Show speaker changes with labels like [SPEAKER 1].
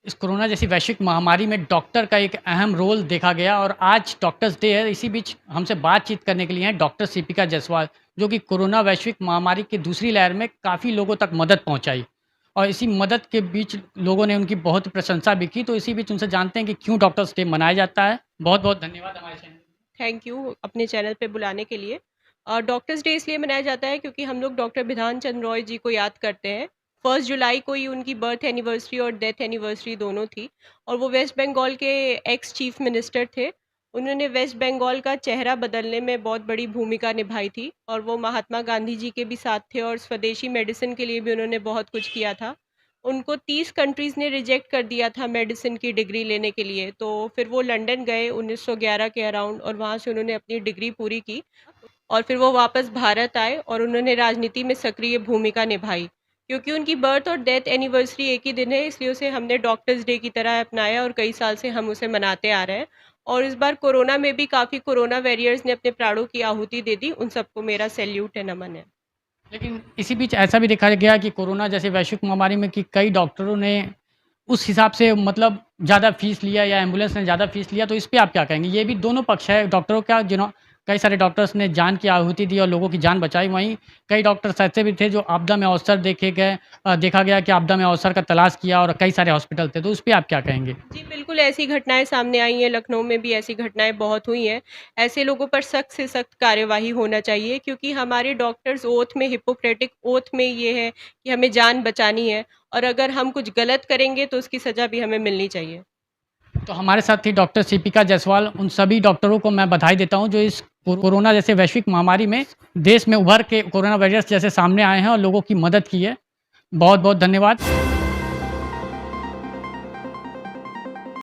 [SPEAKER 1] इस कोरोना जैसी वैश्विक महामारी में डॉक्टर का एक अहम रोल देखा गया और आज डॉक्टर्स डे है। इसी बीच हमसे बातचीत करने के लिए हैं डॉक्टर सीपिका जायसवाल, जो कि कोरोना वैश्विक महामारी की दूसरी लहर में काफ़ी लोगों तक मदद पहुंचाई और इसी मदद के बीच लोगों ने उनकी बहुत प्रशंसा भी की। तो इसी बीच उनसे जानते हैं कि क्यों डॉक्टर्स डे मनाया जाता है। बहुत बहुत धन्यवाद हमारे चैनल।
[SPEAKER 2] थैंक यू अपने चैनल पे बुलाने के लिए। डॉक्टर्स डे इसलिए मनाया जाता है क्योंकि हम लोग डॉक्टर बिधान चंद्र रॉय जी को याद करते हैं। 1 जुलाई को ही उनकी बर्थ एनिवर्सरी और डेथ एनिवर्सरी दोनों थी और वो वेस्ट बंगाल के एक्स चीफ मिनिस्टर थे। उन्होंने वेस्ट बंगाल का चेहरा बदलने में बहुत बड़ी भूमिका निभाई थी और वो महात्मा गांधी जी के भी साथ थे और स्वदेशी मेडिसिन के लिए भी उन्होंने बहुत कुछ किया था। उनको 30 कंट्रीज़ ने रिजेक्ट कर दिया था मेडिसिन की डिग्री लेने के लिए, तो फिर वो लंदन गए 1911 के अराउंड और वहाँ से उन्होंने अपनी डिग्री पूरी की और फिर वो वापस भारत आए और उन्होंने राजनीति में सक्रिय भूमिका निभाई। क्योंकि उनकी बर्थ और डेथ एनिवर्सरी एक ही दिन है, इसलिए उसे हमने डॉक्टर्स डे की तरह अपनाया और कई साल से हम उसे मनाते आ रहे हैं। और इस बार कोरोना में भी काफ़ी कोरोना वॉरियर्स ने अपने प्राणों की आहुति दे दी, उन सबको मेरा सैल्यूट है, नमन है।
[SPEAKER 1] लेकिन इसी बीच ऐसा भी देखा गया कि कोरोना जैसे वैश्विक महामारी में कि कई डॉक्टरों ने उस हिसाब से मतलब ज़्यादा फ़ीस लिया या एम्बुलेंस ने ज़्यादा फ़ीस लिया, तो इस पे आप क्या कहेंगे? ये भी दोनों पक्ष है डॉक्टरों का, कई सारे डॉक्टर्स ने जान की आहुति दी और लोगों की जान बचाई, वहीं कई डॉक्टर्स ऐसे भी थे जो आपदा में अवसर देखा गया कि आपदा में अवसर का तलाश किया और कई सारे हॉस्पिटल थे, तो उस पे आप क्या कहेंगे?
[SPEAKER 2] जी, बिल्कुल ऐसी घटनाएँ सामने आई हैं, लखनऊ में भी ऐसी घटनाएँ बहुत हुई हैं। ऐसे लोगों पर सख्त से सख्त कार्यवाही होना चाहिए क्योंकि हमारे डॉक्टर्स ओथ में हिप्पोक्रेटिक ओथ में ये है कि हमें जान बचानी है और अगर हम कुछ गलत करेंगे तो उसकी सज़ा भी हमें मिलनी चाहिए।
[SPEAKER 1] तो हमारे साथ थी डॉक्टर सीपिका जायसवाल। उन सभी डॉक्टरों को मैं बधाई देता हूँ जो इस कोरोना जैसे वैश्विक महामारी में देश में उभर के कोरोना वायरस जैसे सामने आए हैं और लोगों की मदद की है। बहुत बहुत धन्यवाद।